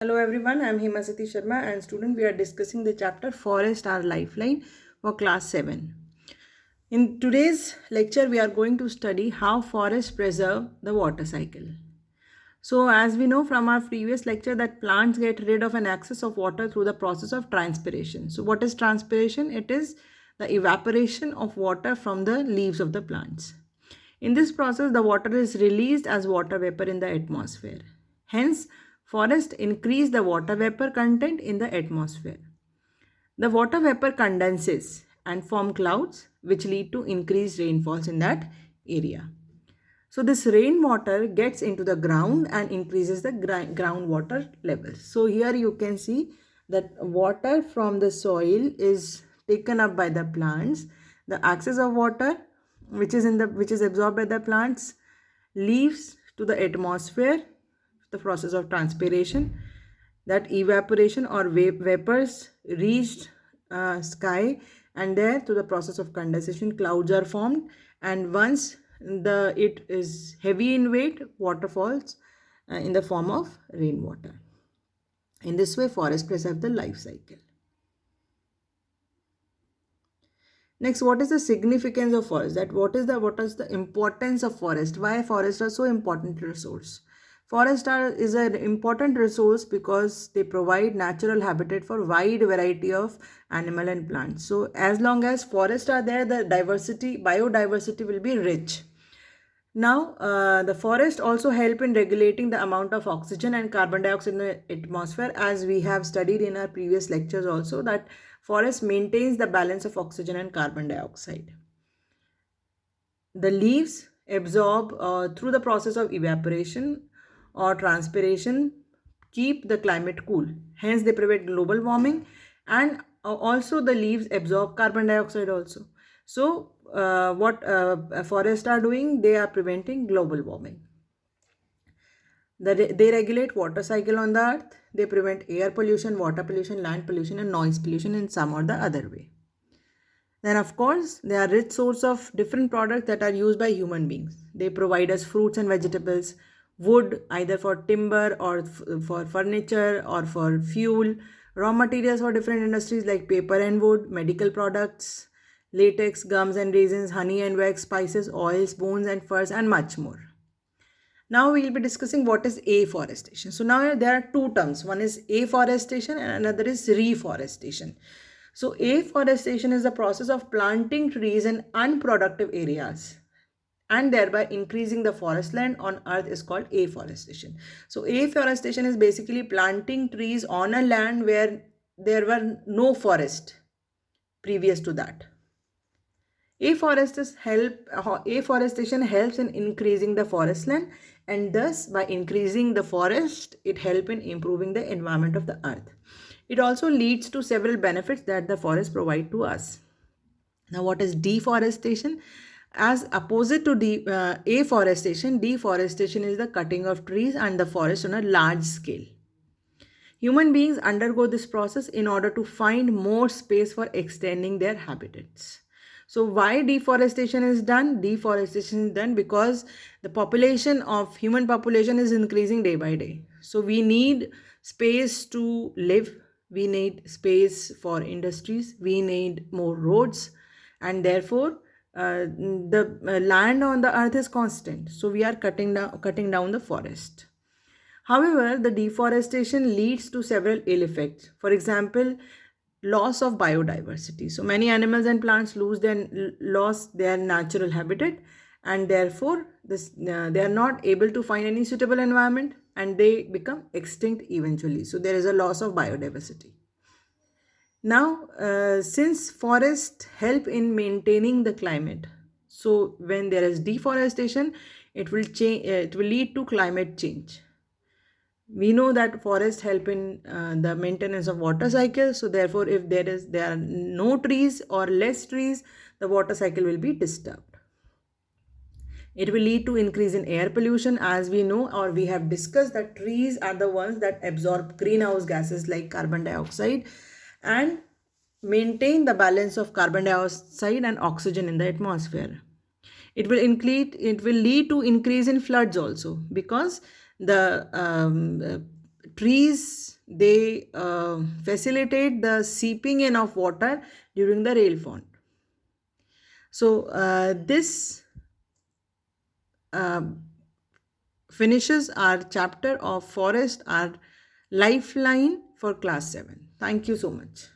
Hello everyone, I am Himasati Sharma and student we are discussing the chapter Forest Our Lifeline for class 7. In today's lecture we are going to study how forests preserve the water cycle. So as we know from our previous lecture that plants get rid of an excess of water through the process of transpiration. So what is transpiration? It is the evaporation of water from the leaves of the plants. In this process, the water is released as water vapor in the atmosphere. Hence, forests increase the water vapor content in the atmosphere. The water vapor condenses and form clouds which lead to increased rainfalls in that area. So this rainwater gets into the ground and increases the groundwater levels. So here you can see that water from the soil is taken up by the plants. The excess of water which is absorbed by the plants leaves to the atmosphere, the process of transpiration. That evaporation or vapors reached sky, and there through the process of condensation clouds are formed, and once it is heavy in weight, water falls in the form of rainwater. In this way forests preserve the life cycle. Next, what is the significance of forest? What is the importance of forest? Why forests are so important resource? Is an important resource because they provide natural habitat for wide variety of animal and plants. So as long as forests are there, the biodiversity will be rich. Now, the forest also help in regulating the amount of oxygen and carbon dioxide in the atmosphere, as we have studied in our previous lectures also, that forest maintains the balance of oxygen and carbon dioxide. The leaves absorb through the process of evaporation or transpiration, keep the climate cool. Hence, they prevent global warming, and also the leaves absorb carbon dioxide also. So, what forests are doing, they are preventing global warming. They regulate water cycle on the earth. They prevent air pollution, water pollution, land pollution, and noise pollution in some or the other way. Then of course, they are rich source of different products that are used by human beings. They provide us fruits and vegetables, wood either for timber or for furniture or for fuel, raw materials for different industries like paper and wood, medical products, latex, gums and resins, honey and wax, spices, oils, bones and furs, and much more. Now we will be discussing what is afforestation. So now there are two terms. One is afforestation and another is reforestation. So afforestation is the process of planting trees in unproductive areas and thereby increasing the forest land on earth is called afforestation. So afforestation is basically planting trees on a land where there were no forest previous to that. Afforestation helps in increasing the forest land, and thus by increasing the forest it helps in improving the environment of the earth. It also leads to several benefits that the forest provide to us. Now what is deforestation? As opposite to afforestation, deforestation is the cutting of trees and the forest on a large scale. Human beings undergo this process in order to find more space for extending their habitats. So why deforestation is done? Deforestation is done because the human population is increasing day by day. So we need space to live. We need space for industries. We need more roads, and therefore the land on the earth is constant. So we are cutting down the forest. However, the deforestation leads to several ill effects. For example, loss of biodiversity. So many animals and plants lost their natural habitat, and therefore they are not able to find any suitable environment and they become extinct eventually. So there is a loss of biodiversity. Now, since forests help in maintaining the climate, so when there is deforestation, it will lead to climate change. We know that forests help in the maintenance of water cycle. So therefore, if there are no trees or less trees, the water cycle will be disturbed. It will lead to increase in air pollution. As we know or we have discussed that trees are the ones that absorb greenhouse gases like carbon dioxide and maintain the balance of carbon dioxide and oxygen in the atmosphere. It will lead to increase in floods also, because the trees, they facilitate the seeping in of water during the rainfall. So this uh, finishes our chapter of forest, our lifeline for class 7. Thank you so much.